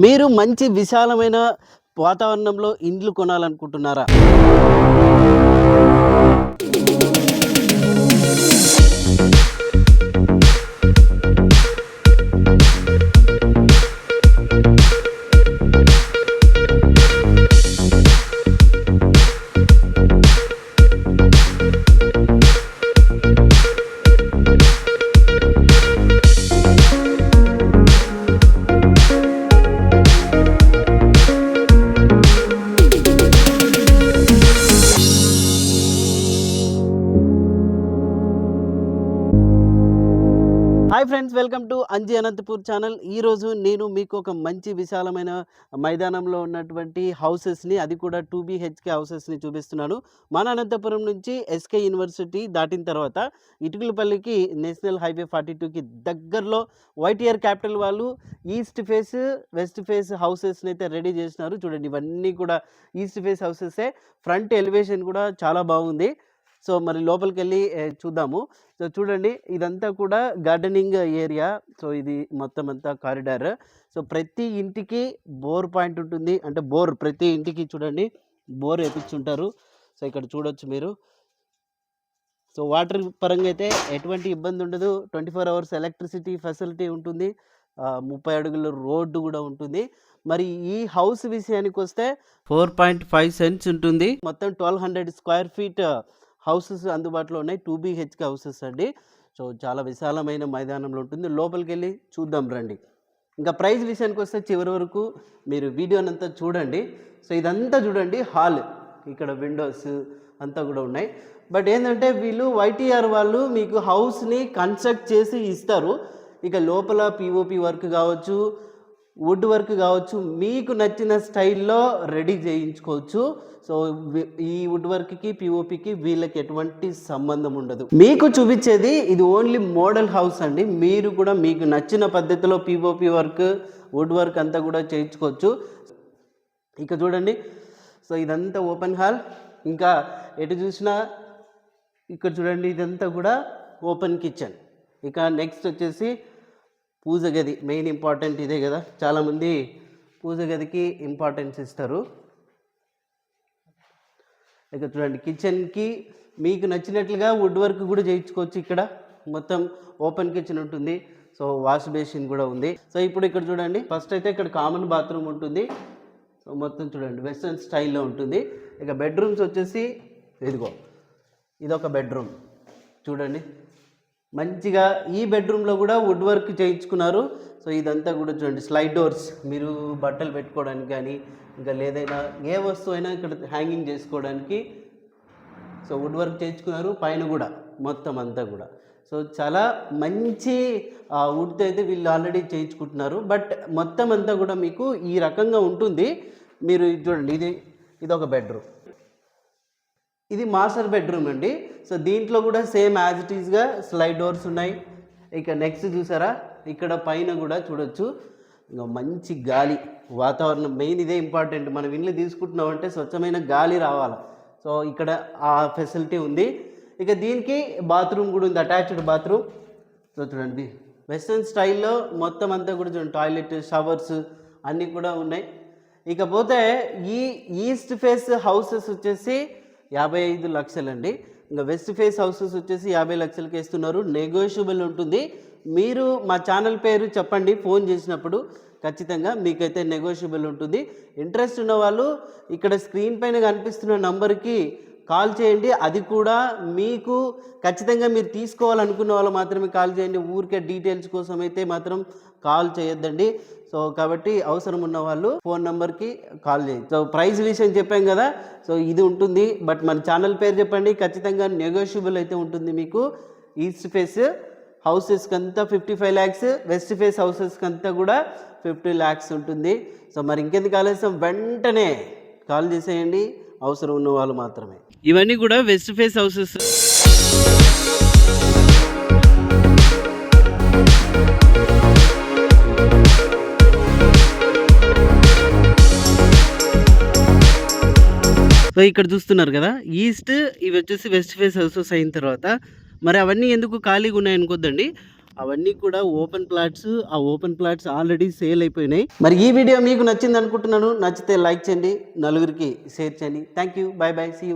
మీరు మంచి విశాలమైన వాతావరణంలో ఇండ్లు కొనాలనుకుంటున్నారా? Hi friends, welcome to Anji Anantapur channel. ఈరోజు నేను మీకు ఒక మంచి విశాలమైన మైదానంలో ఉన్నటువంటి హౌసెస్ని, అది కూడా 2 BHK హౌసెస్ని చూపిస్తున్నాను. మన అనంతపురం నుంచి ఎస్కే యూనివర్సిటీ దాటిన తర్వాత ఇటుకలపల్లికి నేషనల్ హైవే 42కి దగ్గరలో వైటీఆర్ క్యాపిటల్ వాళ్ళు ఈస్ట్ ఫేస్ వెస్ట్ ఫేస్ హౌసెస్ని అయితే రెడీ చేసినారు. చూడండి, ఇవన్నీ కూడా ఈస్ట్ ఫేస్ హౌసెసే. ఫ్రంట్ ఎలివేషన్ కూడా చాలా బాగుంది. సో మరి లోపలికి వెళ్ళి చూద్దాము. సో చూడండి, ఇదంతా కూడా గార్డెనింగ్ ఏరియా. సో ఇది మొత్తం అంతా కారిడార్. సో ప్రతి ఇంటికి బోర్ పాయింట్ ఉంటుంది. అంటే బోర్ ప్రతి ఇంటికి చూడండి బోర్ వేపించుంటారు. సో ఇక్కడ చూడొచ్చు మీరు. సో వాటర్ పరంగా అయితే ఎటువంటి ఇబ్బంది ఉండదు. 24 hours ఎలక్ట్రిసిటీ ఫెసిలిటీ ఉంటుంది. 30 అడుగుల రోడ్డు కూడా ఉంటుంది. మరి ఈ హౌస్ విషయానికి వస్తే 4.5 సెంట్స్ ఉంటుంది. మొత్తం 1200 స్క్వేర్ ఫీట్ హౌసెస్ అందుబాటులో ఉన్నాయి. 2 BHK హౌసెస్ అండి. సో చాలా విశాలమైన మైదానంలో ఉంటుంది. లోపలికి వెళ్ళి చూద్దాం రండి. ఇంకా ప్రైస్ విషయానికి వస్తే చివరి వరకు మీరు వీడియోనంతా చూడండి. సో ఇదంతా చూడండి హాల్, ఇక్కడ విండోస్ అంతా కూడా ఉన్నాయి. బట్ ఏంటంటే వీళ్ళు వైటీఆర్ వాళ్ళు మీకు హౌస్ని కన్స్ట్రక్ట్ చేసి ఇస్తారు. ఇక లోపల పిఓపి వర్క్ కావచ్చు, వుడ్ వర్క్ కావచ్చు, మీకు నచ్చిన స్టైల్లో రెడీ చేయించుకోవచ్చు. సో ఈ వుడ్ వర్క్కి పిఓపికి వీళ్ళకి ఎటువంటి సంబంధం ఉండదు. మీకు చూపించేది ఇది ఓన్లీ మోడల్ హౌస్ అండి. మీరు కూడా మీకు నచ్చిన పద్ధతిలో పిఓపి వర్క్, వుడ్ వర్క్ అంతా కూడా చేయించుకోవచ్చు. ఇక చూడండి, సో ఇదంతా ఓపెన్ హాల్. ఇంకా ఎటు చూసినా ఇక్కడ చూడండి, ఇదంతా కూడా ఓపెన్ కిచెన్. ఇక నెక్స్ట్ వచ్చేసి పూజ గది. మెయిన్ ఇంపార్టెంట్ ఇదే కదా, చాలామంది పూజ గదికి ఇంపార్టెన్స్ ఇస్తారు. ఇక చూడండి, కిచెన్కి మీకు నచ్చినట్లుగా వుడ్ వర్క్ కూడా చేయించుకోవచ్చు. ఇక్కడ మొత్తం ఓపెన్ కిచెన్ ఉంటుంది. సో వాష్ బేసిన్ కూడా ఉంది. సో ఇప్పుడు ఇక్కడ చూడండి, ఫస్ట్ అయితే ఇక్కడ కామన్ బాత్రూమ్ ఉంటుంది. సో మొత్తం చూడండి వెస్ట్రన్ స్టైల్లో ఉంటుంది. ఇక బెడ్రూమ్స్ వచ్చేసి ఇదిగో, ఇదొక బెడ్రూమ్ చూడండి మంచిగా. ఈ బెడ్రూమ్లో కూడా వుడ్ వర్క్ చేయించుకున్నారు. సో ఇదంతా కూడా చూడండి స్లైడ్ డోర్స్, మీరు బట్టలు పెట్టుకోవడానికి కానీ ఇంకా లేదైనా ఏ వస్తువు అయినా ఇక్కడ హ్యాంగింగ్ చేసుకోవడానికి సో వుడ్ వర్క్ చేయించుకున్నారు. పైన కూడా మొత్తం అంతా కూడా సో చాలా మంచి వుడ్తో అయితే వీళ్ళు ఆల్రెడీ చేయించుకుంటున్నారు. బట్ మొత్తం అంతా కూడా మీకు ఈ రకంగా ఉంటుంది. మీరు చూడండి, ఇది ఒక బెడ్రూమ్, ఇది మాస్టర్ బెడ్రూమ్ అండి. సో దీంట్లో కూడా సేమ్ యాజ్ ఇట్ ఈస్గా స్లైడ్ డోర్స్ ఉన్నాయి. ఇక నెక్స్ట్ చూసారా, ఇక్కడ పైన కూడా చూడొచ్చు ఇంకా మంచి గాలి వాతావరణం. మెయిన్ ఇదే ఇంపార్టెంట్. మనం ఇల్లు తీసుకుంటున్నామంటే స్వచ్ఛమైన గాలి రావాలి. సో ఇక్కడ ఆ ఫెసిలిటీ ఉంది. ఇక దీనికి బాత్రూమ్ కూడా ఉంది, అటాచ్డ్ బాత్రూమ్. సో చూడండి వెస్ట్రన్ స్టైల్లో మొత్తం అంతా కూడా చూడండి, టాయిలెట్, షవర్స్ అన్నీ కూడా ఉన్నాయి. ఇకపోతే ఈ ఈస్ట్ ఫేస్ హౌసెస్ వచ్చేసి 55 లక్షలండి. ఇంకా వెస్ట్ ఫేస్ హౌసెస్ వచ్చేసి 50 లక్షలకి ఇస్తున్నారు. నెగోషియబుల్ ఉంటుంది. మీరు మా ఛానల్ పేరు చెప్పండి ఫోన్ చేసినప్పుడు, ఖచ్చితంగా మీకైతే నెగోషియబుల్ ఉంటుంది. ఇంట్రెస్ట్ ఉన్న వాళ్ళు ఇక్కడ స్క్రీన్ పైన కనిపిస్తున్న నంబర్కి కాల్ చేయండి. అది కూడా మీకు ఖచ్చితంగా మీరు తీసుకోవాలనుకున్న వాళ్ళు మాత్రమే కాల్ చేయండి. ఊరికే డీటెయిల్స్ కోసం అయితే మాత్రం కాల్ చేయొద్దండి. సో కాబట్టి అవసరం ఉన్న వాళ్ళు ఫోన్ నెంబర్కి కాల్ చేయండి. సో ప్రైస్ విషయం చెప్పాం కదా, సో ఇది ఉంటుంది. బట్ మన ఛానల్ పేరు చెప్పండి, ఖచ్చితంగా నెగోషియబుల్ అయితే ఉంటుంది మీకు. ఈస్ట్ ఫేస్ హౌసెస్కి అంతా 55 lakhs, వెస్ట్ ఫేస్ హౌసెస్కి అంతా కూడా 50 lakhs ఉంటుంది. సో మరి ఇంకెందుకు ఆలస్యం, వెంటనే కాల్ చేసేయండి అవసరం ఉన్న వాళ్ళు మాత్రమే. ఇవన్నీ కూడా వెస్ట్ ఫేస్ హౌసెస్. సో ఇక్కడ చూస్తున్నారు కదా ఈస్ట్, ఇవి వచ్చేసి వెస్ట్ ఫేస్ హౌసెస్ అయిన తర్వాత మరి అవన్నీ ఎందుకు ఖాళీగా ఉన్నాయి అనుకోద్దండి. అవన్నీ కూడా ఓపెన్ ప్లాట్స్. ఆ ఓపెన్ ప్లాట్స్ ఆల్రెడీ సేల్ అయిపోయినాయి. మరి ఈ వీడియో మీకు నచ్చింది అనుకుంటున్నాను. నచ్చితే లైక్ చేయండి, నలుగురికి షేర్ చేయండి. Thank you, bye bye, see you.